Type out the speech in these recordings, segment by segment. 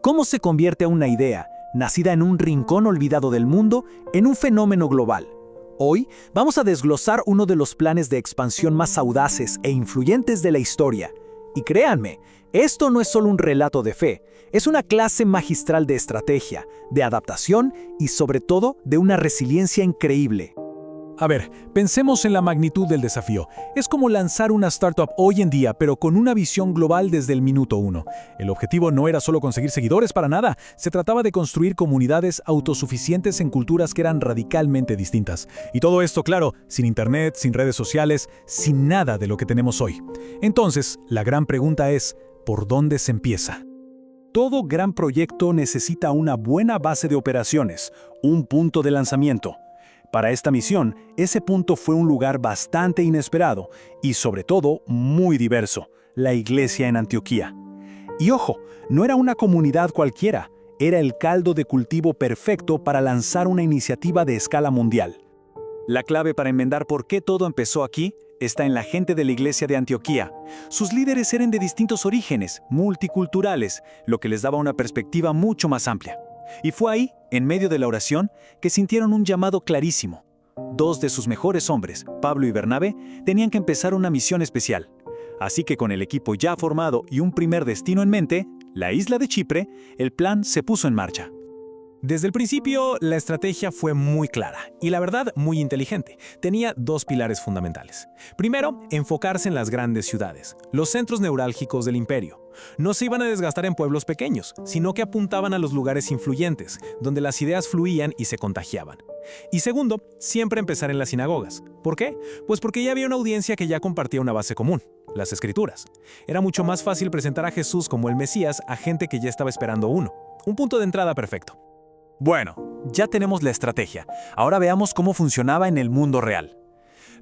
cómo se convierte una idea, nacida en un rincón olvidado del mundo, en un fenómeno global. Hoy vamos a desglosar uno de los planes de expansión más audaces e influyentes de la historia. Y créanme, esto no es solo un relato de fe, es una clase magistral de estrategia, de adaptación y sobre todo de una resiliencia increíble. A ver, pensemos en la magnitud del desafío. Es como lanzar una startup hoy en día, pero con una visión global desde el minuto uno. El objetivo no era solo conseguir seguidores para nada, se trataba de construir comunidades autosuficientes en culturas que eran radicalmente distintas. Y todo esto, claro, sin internet, sin redes sociales, sin nada de lo que tenemos hoy. Entonces, la gran pregunta es, ¿por dónde se empieza? Todo gran proyecto necesita una buena base de operaciones, un punto de lanzamiento. Para esta misión, ese punto fue un lugar bastante inesperado y, sobre todo, muy diverso, la iglesia en Antioquía. Y ojo, no era una comunidad cualquiera, era el caldo de cultivo perfecto para lanzar una iniciativa de escala mundial. La clave para enmendar por qué todo empezó aquí está en la gente de la iglesia de Antioquía. Sus líderes eran de distintos orígenes, multiculturales, lo que les daba una perspectiva mucho más amplia. Y fue ahí, en medio de la oración, que sintieron un llamado clarísimo. Dos de sus mejores hombres, Pablo y Bernabé, tenían que empezar una misión especial. Así que con el equipo ya formado y un primer destino en mente, la isla de Chipre, el plan se puso en marcha. Desde el principio, la estrategia fue muy clara y la verdad muy inteligente. Tenía dos pilares fundamentales. Primero, enfocarse en las grandes ciudades, los centros neurálgicos del imperio. No se iban a desgastar en pueblos pequeños, sino que apuntaban a los lugares influyentes, donde las ideas fluían y se contagiaban. Y segundo, siempre empezar en las sinagogas. ¿Por qué? Pues porque ya había una audiencia que ya compartía una base común, las Escrituras. Era mucho más fácil presentar a Jesús como el Mesías a gente que ya estaba esperando uno. Un punto de entrada perfecto. Bueno, ya tenemos la estrategia. Ahora veamos cómo funcionaba en el mundo real.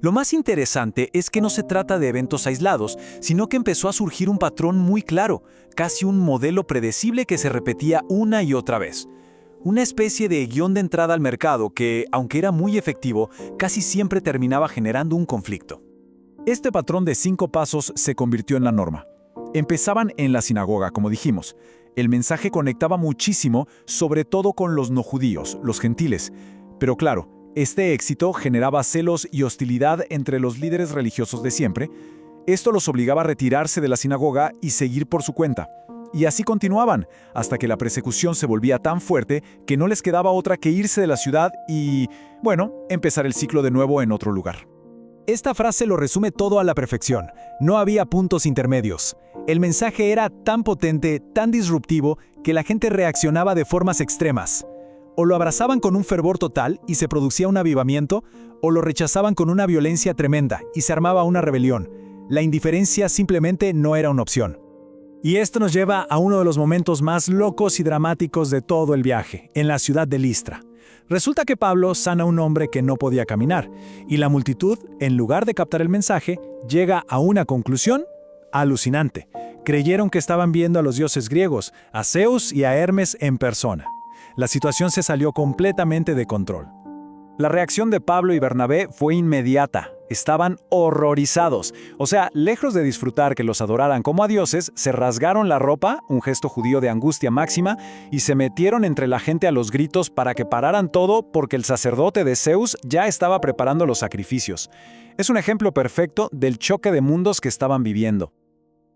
Lo más interesante es que no se trata de eventos aislados, sino que empezó a surgir un patrón muy claro, casi un modelo predecible que se repetía una y otra vez. Una especie de guión de entrada al mercado que, aunque era muy efectivo, casi siempre terminaba generando un conflicto. Este patrón de 5 pasos se convirtió en la norma. Empezaban en la sinagoga, como dijimos. El mensaje conectaba muchísimo, sobre todo con los no judíos, los gentiles. Pero claro, este éxito generaba celos y hostilidad entre los líderes religiosos de siempre. Esto los obligaba a retirarse de la sinagoga y seguir por su cuenta. Y así continuaban, hasta que la persecución se volvía tan fuerte que no les quedaba otra que irse de la ciudad y, bueno, empezar el ciclo de nuevo en otro lugar. Esta frase lo resume todo a la perfección. No había puntos intermedios. El mensaje era tan potente, tan disruptivo, que la gente reaccionaba de formas extremas. O lo abrazaban con un fervor total y se producía un avivamiento, o lo rechazaban con una violencia tremenda y se armaba una rebelión. La indiferencia simplemente no era una opción. Y esto nos lleva a uno de los momentos más locos y dramáticos de todo el viaje, en la ciudad de Listra. Resulta que Pablo sana a un hombre que no podía caminar, y la multitud, en lugar de captar el mensaje, llega a una conclusión alucinante. Creyeron que estaban viendo a los dioses griegos, a Zeus y a Hermes en persona. La situación se salió completamente de control. La reacción de Pablo y Bernabé fue inmediata. Estaban horrorizados. O sea, lejos de disfrutar que los adoraran como a dioses, se rasgaron la ropa, un gesto judío de angustia máxima, y se metieron entre la gente a los gritos para que pararan todo porque el sacerdote de Zeus ya estaba preparando los sacrificios. Es un ejemplo perfecto del choque de mundos que estaban viviendo.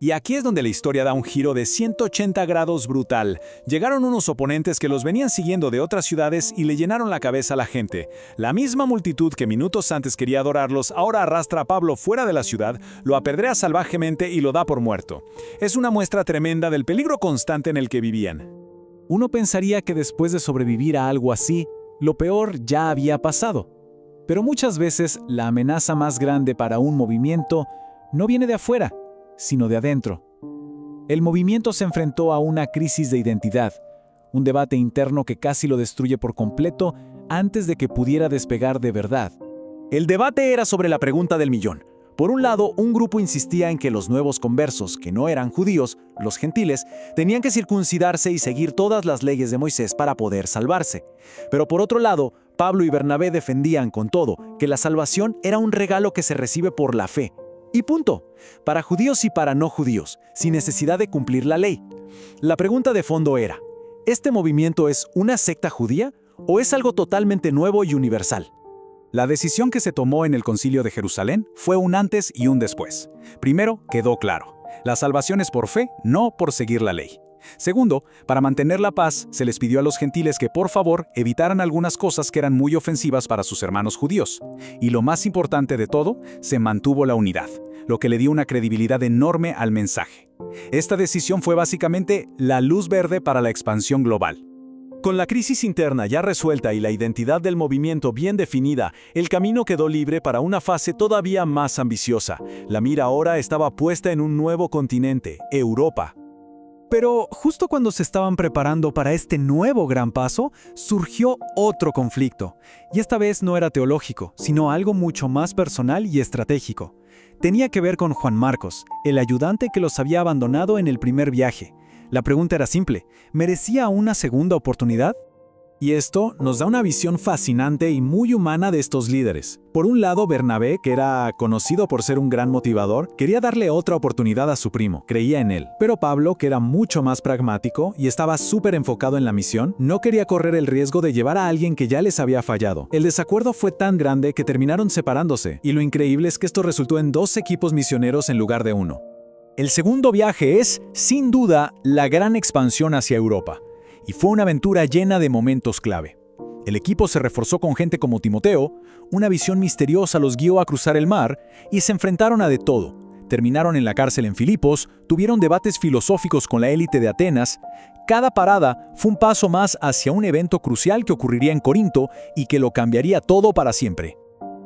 Y aquí es donde la historia da un giro de 180 grados brutal. Llegaron unos oponentes que los venían siguiendo de otras ciudades y le llenaron la cabeza a la gente. La misma multitud que minutos antes quería adorarlos ahora arrastra a Pablo fuera de la ciudad, lo apedrea salvajemente y lo da por muerto. Es una muestra tremenda del peligro constante en el que vivían. Uno pensaría que después de sobrevivir a algo así, lo peor ya había pasado. Pero muchas veces la amenaza más grande para un movimiento no viene de afuera, sino de adentro. El movimiento se enfrentó a una crisis de identidad, un debate interno que casi lo destruye por completo antes de que pudiera despegar de verdad. El debate era sobre la pregunta del millón. Por un lado, un grupo insistía en que los nuevos conversos, que no eran judíos, los gentiles, tenían que circuncidarse y seguir todas las leyes de Moisés para poder salvarse. Pero por otro lado, Pablo y Bernabé defendían con todo que la salvación era un regalo que se recibe por la fe. Y punto. Para judíos y para no judíos, sin necesidad de cumplir la ley. La pregunta de fondo era, ¿Este movimiento es una secta judía o es algo totalmente nuevo y universal? La decisión que se tomó en el Concilio de Jerusalén fue un antes y un después. Primero, quedó claro: la salvación es por fe, no por seguir la ley. Segundo, para mantener la paz, se les pidió a los gentiles que por favor evitaran algunas cosas que eran muy ofensivas para sus hermanos judíos. Y lo más importante de todo, se mantuvo la unidad, lo que le dio una credibilidad enorme al mensaje. Esta decisión fue básicamente la luz verde para la expansión global. Con la crisis interna ya resuelta y la identidad del movimiento bien definida, el camino quedó libre para una fase todavía más ambiciosa. La mira ahora estaba puesta en un nuevo continente, Europa. Pero justo cuando se estaban preparando para este nuevo gran paso, surgió otro conflicto. Y esta vez no era teológico, sino algo mucho más personal y estratégico. Tenía que ver con Juan Marcos, el ayudante que los había abandonado en el primer viaje. La pregunta era simple: ¿merecía una segunda oportunidad? Y esto nos da una visión fascinante y muy humana de estos líderes. Por un lado, Bernabé, que era conocido por ser un gran motivador, quería darle otra oportunidad a su primo, creía en él. Pero Pablo, que era mucho más pragmático y estaba súper enfocado en la misión, no quería correr el riesgo de llevar a alguien que ya les había fallado. El desacuerdo fue tan grande que terminaron separándose, y lo increíble es que esto resultó en 2 equipos misioneros en lugar de uno. El segundo viaje es, sin duda, la gran expansión hacia Europa. Y fue una aventura llena de momentos clave. El equipo se reforzó con gente como Timoteo, una visión misteriosa los guió a cruzar el mar y se enfrentaron a de todo. Terminaron en la cárcel en Filipos, tuvieron debates filosóficos con la élite de Atenas. Cada parada fue un paso más hacia un evento crucial que ocurriría en Corinto y que lo cambiaría todo para siempre.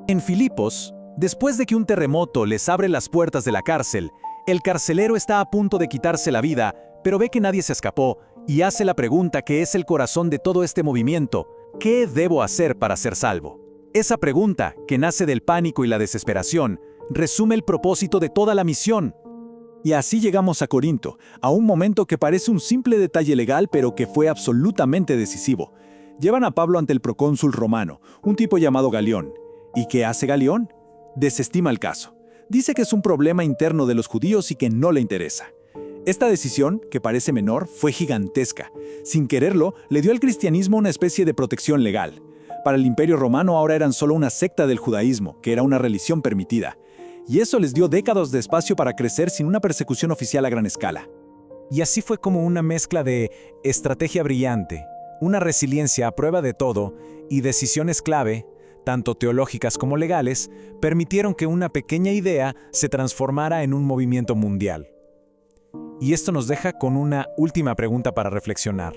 En Filipos, después de que un terremoto les abre las puertas de la cárcel, el carcelero está a punto de quitarse la vida, pero ve que nadie se escapó y hace la pregunta que es el corazón de todo este movimiento: ¿qué debo hacer para ser salvo? Esa pregunta, que nace del pánico y la desesperación, resume el propósito de toda la misión. Y así llegamos a Corinto, a un momento que parece un simple detalle legal, pero que fue absolutamente decisivo. Llevan a Pablo ante el procónsul romano, un tipo llamado Galión. ¿Y qué hace Galión? Desestima el caso. Dice que es un problema interno de los judíos y que no le interesa. Esta decisión, que parece menor, fue gigantesca. Sin quererlo, le dio al cristianismo una especie de protección legal. Para el Imperio Romano ahora eran solo una secta del judaísmo, que era una religión permitida. Y eso les dio décadas de espacio para crecer sin una persecución oficial a gran escala. Y así fue como una mezcla de estrategia brillante, una resiliencia a prueba de todo y decisiones clave, tanto teológicas como legales, permitieron que una pequeña idea se transformara en un movimiento mundial. Y esto nos deja con una última pregunta para reflexionar.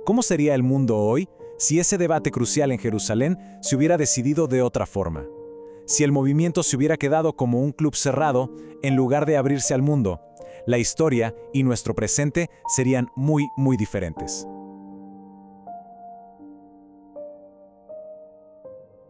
¿Cómo sería el mundo hoy si ese debate crucial en Jerusalén se hubiera decidido de otra forma? Si el movimiento se hubiera quedado como un club cerrado en lugar de abrirse al mundo, la historia y nuestro presente serían muy diferentes.